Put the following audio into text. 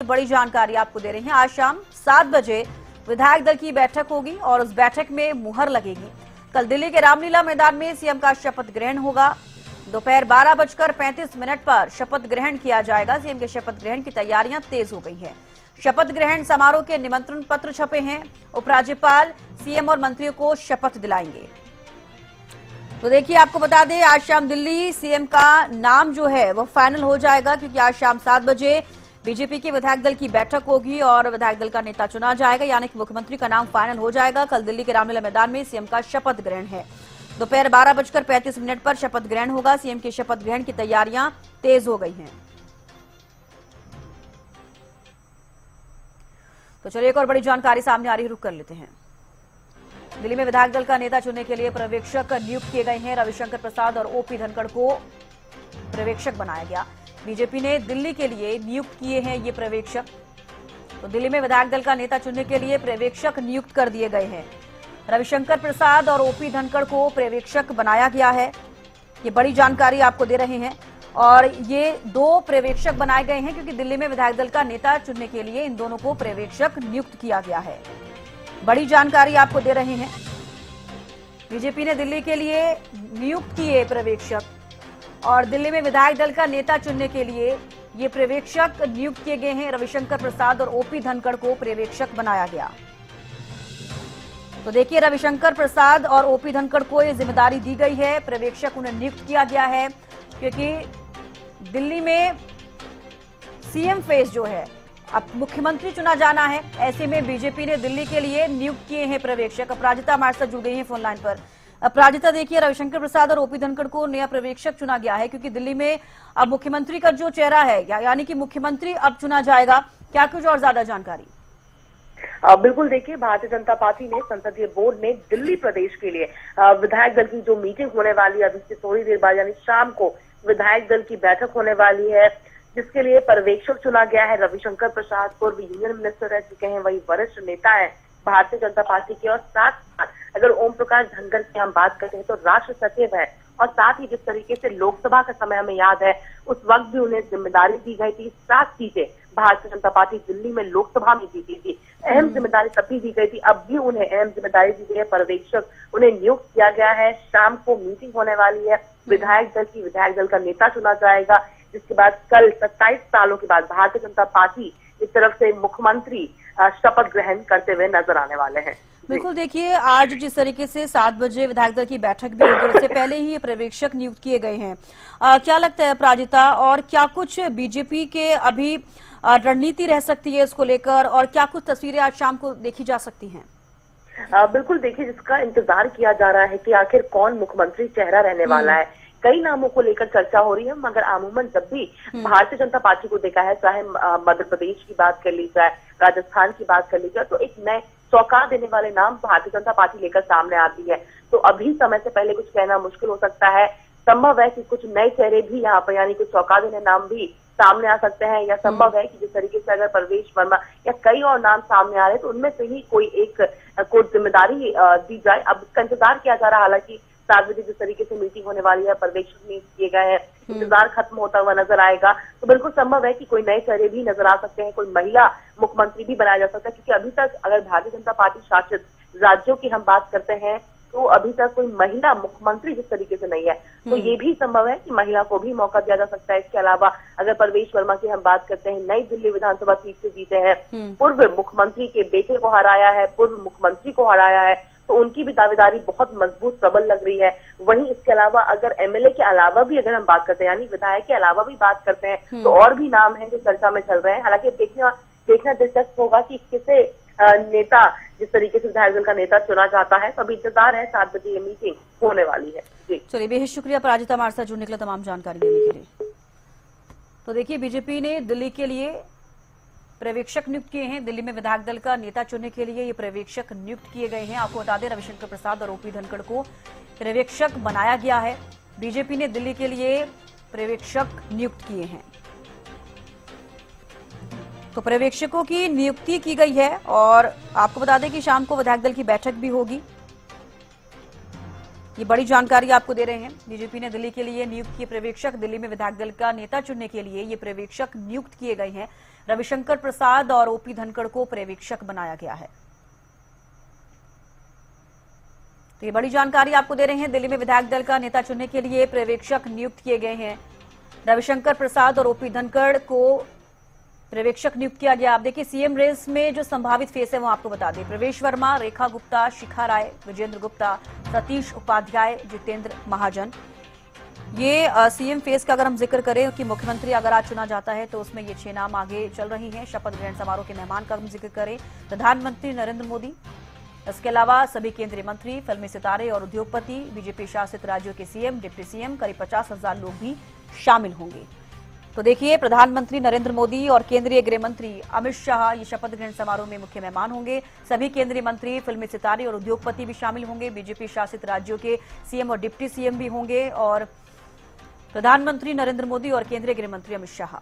बड़ी जानकारी आपको दे रहे हैं। आज शाम 7 बजे विधायक दल की बैठक होगी और उस बैठक में मुहर लगेगी। कल दिल्ली के रामलीला मैदान में सीएम का शपथ ग्रहण होगा। दोपहर 12:35 पर शपथ ग्रहण किया जाएगा। सीएम के शपथ ग्रहण की तैयारियां तेज हो गई हैं। शपथ ग्रहण समारोह के निमंत्रण पत्र छपे हैं। उपराज्यपाल सीएम और मंत्रियों को शपथ दिलाएंगे। तो देखिए, आपको बता दें, आज शाम दिल्ली सीएम का नाम जो है वो फाइनल हो जाएगा, क्योंकि आज शाम 7 बजे बीजेपी के विधायक दल की बैठक होगी और विधायक दल का नेता चुना जाएगा, यानी कि मुख्यमंत्री का नाम फाइनल हो जाएगा। कल दिल्ली के रामलीला मैदान में सीएम का शपथ ग्रहण है। दोपहर 12:35 पर शपथ ग्रहण होगा। सीएम के शपथ ग्रहण की तैयारियां तेज हो गई हैं। तो चलिए, एक और बड़ी जानकारी सामने आ रही है, रुक कर लेते हैं। दिल्ली में विधायक दल का नेता चुनने के लिए पर्यवेक्षक नियुक्त किए गए हैं। रविशंकर प्रसाद और ओपी धनखड़ को पर्यवेक्षक बनाया गया। बीजेपी ने दिल्ली के लिए नियुक्त किए हैं ये पर्यवेक्षक। तो दिल्ली में विधायक दल का नेता चुनने के लिए पर्यवेक्षक नियुक्त कर दिए गए हैं। रविशंकर प्रसाद और ओपी धनखड़ को पर्यवेक्षक बनाया गया है। ये बड़ी जानकारी आपको दे रहे हैं। और ये 2 पर्यवेक्षक बनाए गए हैं, क्योंकि दिल्ली में विधायक दल का नेता चुनने के लिए इन दोनों को पर्यवेक्षक नियुक्त किया गया है। बड़ी जानकारी आपको दे रहे हैं। बीजेपी ने दिल्ली के लिए नियुक्त किए पर्यवेक्षक और दिल्ली में विधायक दल का नेता चुनने के लिए ये पर्यवेक्षक नियुक्त किए गए हैं। रविशंकर प्रसाद और ओपी धनखड़ को पर्यवेक्षक बनाया गया। तो देखिए, रविशंकर प्रसाद और ओपी धनखड़ को ये जिम्मेदारी दी गई है। पर्यवेक्षक उन्हें नियुक्त किया गया है, क्योंकि दिल्ली में सीएम फेस जो है, अब मुख्यमंत्री चुना जाना है। ऐसे में बीजेपी ने दिल्ली के लिए नियुक्त किए हैं पर्यवेक्षक। अपराजिता हमारे साथ जुड़ गई है फोन लाइन पर। अपराजिता, देखिए, रविशंकर प्रसाद और ओपी धनखड़ को नया पर्यवेक्षक चुना गया है, क्योंकि दिल्ली में अब मुख्यमंत्री का जो चेहरा है, यानी कि मुख्यमंत्री अब चुना जाएगा। क्या कुछ और ज्यादा जानकारी? बिल्कुल, देखिए, भारतीय जनता पार्टी ने संसदीय बोर्ड में दिल्ली प्रदेश के लिए विधायक दल की जो मीटिंग होने वाली है, अभी से थोड़ी देर बाद यानी शाम को विधायक दल की बैठक होने वाली है, जिसके लिए पर्यवेक्षक चुना गया है। रविशंकर प्रसाद पूर्व यूनियन मिनिस्टर रह चुके हैं, वही वरिष्ठ नेता है भारतीय जनता पार्टी के, और साथ साथ अगर ओम प्रकाश धनखड़ की हम बात करते हैं तो राष्ट्र सचिव है। और साथ ही जिस तरीके से लोकसभा का समय हमें याद है, उस वक्त भी उन्हें जिम्मेदारी दी गई थी। 7 सीटें भारतीय जनता पार्टी दिल्ली में लोकसभा में जीती थी। अहम जिम्मेदारी तभी दी गई थी, अब भी उन्हें अहम जिम्मेदारी दी गई है। पर्यवेक्षक उन्हें नियुक्त किया गया है। शाम को मीटिंग होने वाली है, विधायक दल का नेता चुना जाएगा, जिसके बाद कल 27 सालों के बाद भारतीय जनता पार्टी इस तरफ से मुख्यमंत्री शपथ ग्रहण करते हुए नजर आने वाले हैं। बिल्कुल, देखिए, आज जिस तरीके से 7 बजे विधायक दल की बैठक भी होगी, उससे पहले ही ये पर्यवेक्षक नियुक्त किए गए हैं। क्या लगता है अपराजिता, और क्या कुछ बीजेपी के अभी रणनीति रह सकती है इसको लेकर, और क्या कुछ तस्वीरें आज शाम को देखी जा सकती हैं? बिल्कुल, देखिए, जिसका इंतजार किया जा रहा है कि आखिर कौन मुख्यमंत्री चेहरा रहने वाला है। कई नामों को लेकर चर्चा हो रही है, मगर अमूमन जब भी भारतीय जनता पार्टी को देखा है, चाहे मध्य प्रदेश की बात कर ली जाए, राजस्थान की बात कर ली जाए, तो एक नए चौंका देने वाले नाम भारतीय जनता पार्टी लेकर सामने आती है। तो अभी समय से पहले कुछ कहना मुश्किल हो सकता है। संभव है कि कुछ नए चेहरे भी यहाँ पर, यानी कुछ चौंका देने नाम भी सामने आ सकते हैं, या संभव है कि जिस तरीके से अगर परवेश वर्मा या कई और नाम सामने आ रहे हैं, तो उनमें से ही कोई एक को जिम्मेदारी दी जाए। अब इसका इंतजार किया जा रहा है। हालांकि 7 बजे जिस तरीके से मीटिंग होने वाली है, पर्यवेक्षक नियुक्त किए गए हैं, इंतजार खत्म होता हुआ नजर आएगा। तो बिल्कुल संभव है कि कोई नए चेहरे भी नजर आ सकते हैं, कोई महिला मुख्यमंत्री भी बनाया जा सकता है, क्योंकि अभी तक अगर भारतीय जनता पार्टी शासित राज्यों की हम बात करते हैं, तो अभी तक कोई महिला मुख्यमंत्री जिस तरीके से नहीं है, तो ये भी संभव है कि महिला को भी मौका दिया जा सकता है। इसके अलावा अगर परवेश वर्मा की हम बात करते हैं, नई दिल्ली विधानसभा सीट से जीते हैं, पूर्व मुख्यमंत्री के बेटे को हराया है, पूर्व मुख्यमंत्री को हराया है, तो उनकी भी दावेदारी बहुत मजबूत प्रबल लग रही है। वहीं इसके अलावा अगर एमएलए के अलावा भी अगर हम बात करते हैं, यानी विधायक के अलावा भी बात करते हैं, तो और भी नाम हैं जो चर्चा में चल रहे हैं। हालांकि देखना दिलचस्प होगा कि किसे नेता, जिस तरीके से विधायक दल का नेता चुना जाता है। तो अभी इंतजार है, 7 बजे ये मीटिंग होने वाली है। जी चलिए, बेहद शुक्रिया अपराजिता हमारे साथ जुड़ने के लिए, तमाम जानकारी देने के लिए। तो देखिए, बीजेपी ने दिल्ली के लिए पर्यवेक्षक नियुक्त किए हैं। दिल्ली में विधायक दल का नेता चुनने के लिए ये पर्यवेक्षक नियुक्त किए गए हैं। आपको बता दें, रविशंकर प्रसाद और ओपी धनखड़ को पर्यवेक्षक बनाया गया है। बीजेपी ने दिल्ली के लिए पर्यवेक्षक नियुक्त किए हैं। तो पर्यवेक्षकों की नियुक्ति की गई है और आपको बता दें कि शाम को विधायक दल की बैठक भी होगी। ये बड़ी जानकारी आपको दे रहे हैं। बीजेपी ने दिल्ली के लिए नियुक्त किए पर्यवेक्षक, दिल्ली में विधायक दल का नेता चुनने के लिए ये पर्यवेक्षक नियुक्त किए गए हैं। रविशंकर प्रसाद और ओपी धनखड़ को पर्यवेक्षक बनाया गया है। तो ये बड़ी जानकारी आपको दे रहे हैं। दिल्ली में विधायक दल का नेता चुनने के लिए पर्यवेक्षक नियुक्त किए गए हैं। रविशंकर प्रसाद और ओपी धनखड़ को पर्यवेक्षक नियुक्त किया गया। आप देखिए सीएम रेस में जो संभावित फेस है वो आपको बता दें। प्रवेश वर्मा, रेखा गुप्ता, शिखा राय, विजेंद्र गुप्ता, सतीश उपाध्याय, जितेंद्र महाजन, ये सीएम फेस का अगर हम जिक्र करें कि मुख्यमंत्री अगर आज चुना जाता है तो उसमें ये 6 नाम आगे चल रही हैं। शपथ ग्रहण समारोह के मेहमान का हम जिक्र करें, प्रधानमंत्री नरेंद्र मोदी, इसके अलावा सभी केंद्रीय मंत्री, फिल्मी सितारे और उद्योगपति, बीजेपी शासित राज्यों के सीएम, डिप्टी सीएम, करीब 50,000 लोग भी शामिल होंगे। तो देखिए, प्रधानमंत्री नरेंद्र मोदी और केंद्रीय गृह मंत्री अमित शाह ये शपथ ग्रहण समारोह में मुख्य मेहमान होंगे। सभी केंद्रीय मंत्री, फिल्मी सितारे और उद्योगपति भी शामिल होंगे। बीजेपी शासित राज्यों के सीएम और डिप्टी सीएम भी होंगे और प्रधानमंत्री नरेंद्र मोदी और केंद्रीय गृह मंत्री अमित शाह